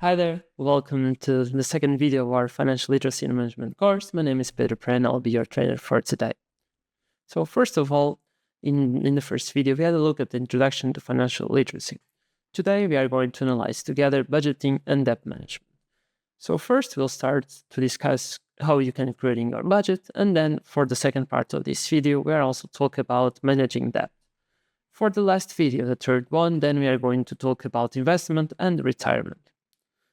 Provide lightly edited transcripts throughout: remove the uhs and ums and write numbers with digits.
Hi there, welcome to the second video of our Financial Literacy and Management course. My name is Pedro and I'll be your trainer for today. So first of all, in the first video, we had a look at the introduction to financial literacy. Today, we are going to analyze together budgeting and debt management. So first, we'll start to discuss how you can create your budget, and then for the second part of this video, we are also talk about managing debt. For the last video, the third one, then we are going to talk about investment and retirement.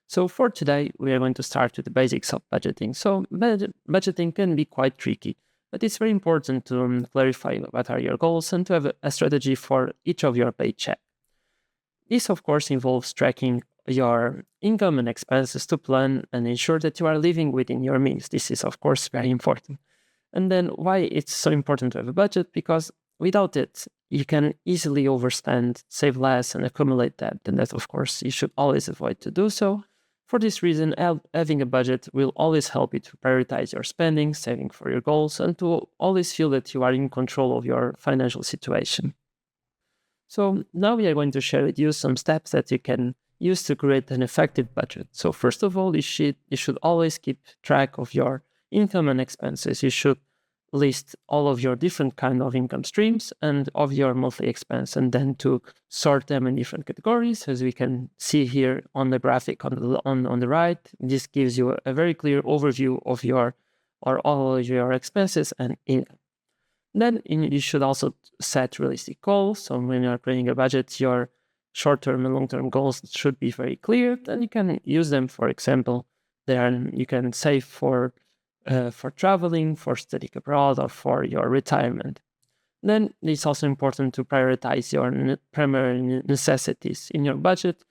So for today, we are going to start with the basics of budgeting. So budgeting can be quite tricky, but it's very important to clarify what are your goals and to have a strategy for each of your paycheck. This, of course, involves tracking your income and expenses to plan and ensure that you are living within your means. This is, of course, very important. And then why it's so important to have a budget? Because without it, you can easily overspend, save less, and accumulate debt. And that, of course, you should always avoid to do so. For this reason, having a budget will always help you to prioritize your spending, saving for your goals, and to always feel that you are in control of your financial situation. So now we are going to share with you some steps that you can use to create an effective budget. So first of all, you should always keep track of your income and expenses. You should list all of your different kind of income streams and of your monthly expense, and then to sort them in different categories, as we can see here on the graphic on the right. This gives you a very clear overview of all of your expenses and income. Then you should also set realistic goals. So when you're creating a budget, your short-term and long-term goals should be very clear, and you can use them. For example, you can save for traveling, for studying abroad, or for your retirement. Then it's also important to prioritize your primary necessities in your budget.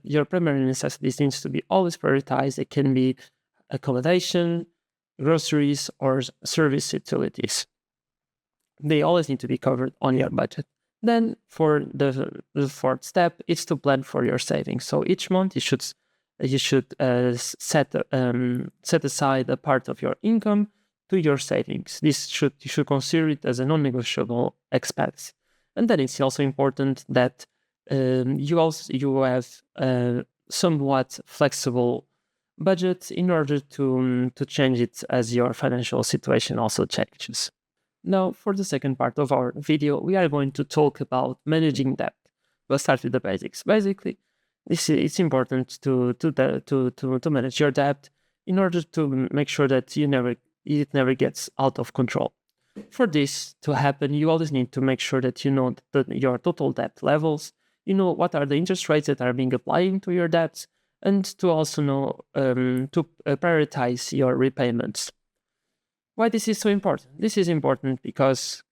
Your primary necessities needs to be always prioritized. It can be accommodation, groceries, or service utilities. They always need to be covered on your budget. Then for the fourth step, it's to plan for your savings. So each month you should set aside a part of your income to your savings. You should consider it as a non-negotiable expense. And then it's also important that you have a somewhat flexible budget in order to change it as your financial situation also changes. Now, for the second part of our video, we are going to talk about managing debt. We'll start with the basics. Basically, it's important to manage your debt in order to make sure that it never gets out of control. For this to happen, you always need to make sure that you know your total debt levels, you know what are the interest rates that are being applied to your debts, and to also know to prioritize your repayments. Why this is so important? This is important because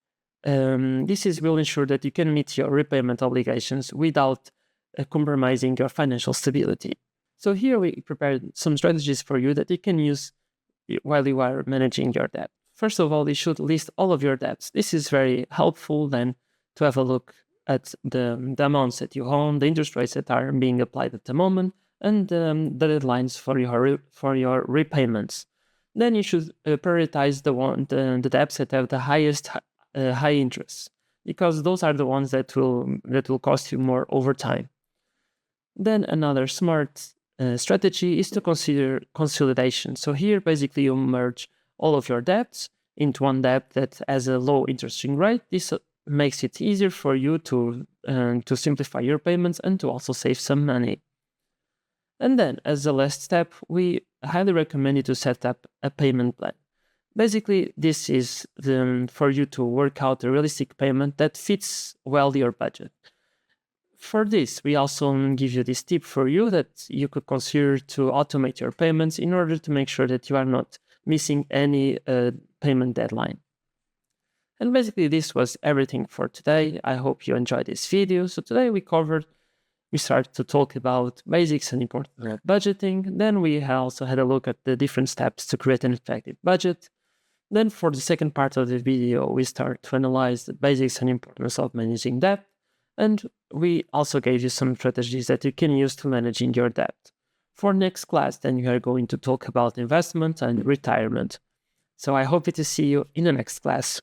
will ensure that you can meet your repayment obligations without compromising your financial stability. So here we prepared some strategies for you that you can use while you are managing your debt. First of all, you should list all of your debts. This is very helpful then to have a look at the amounts that you own, the interest rates that are being applied at the moment, and the deadlines for your repayments. Then you should prioritize the debts that have the highest high interest, because those are the ones that will cost you more over time. Then another smart strategy is to consider consolidation. So here, basically, you merge all of your debts into one debt that has a low interest rate. This makes it easier for you to simplify your payments and to also save some money. And then, as the last step, we highly recommend you to set up a payment plan. Basically, this is for you to work out a realistic payment that fits well your budget. For this, we also give you this tip for you that you could consider to automate your payments in order to make sure that you are not missing any payment deadline. And basically, this was everything for today. I hope you enjoyed this video. So today we started to talk about basics and important budgeting. Then we also had a look at the different steps to create an effective budget. Then for the second part of the video, we start to analyze the basics and importance of managing debt. And we also gave you some strategies that you can use to managing your debt. For next class, then we are going to talk about investment and retirement. So I hope to see you in the next class.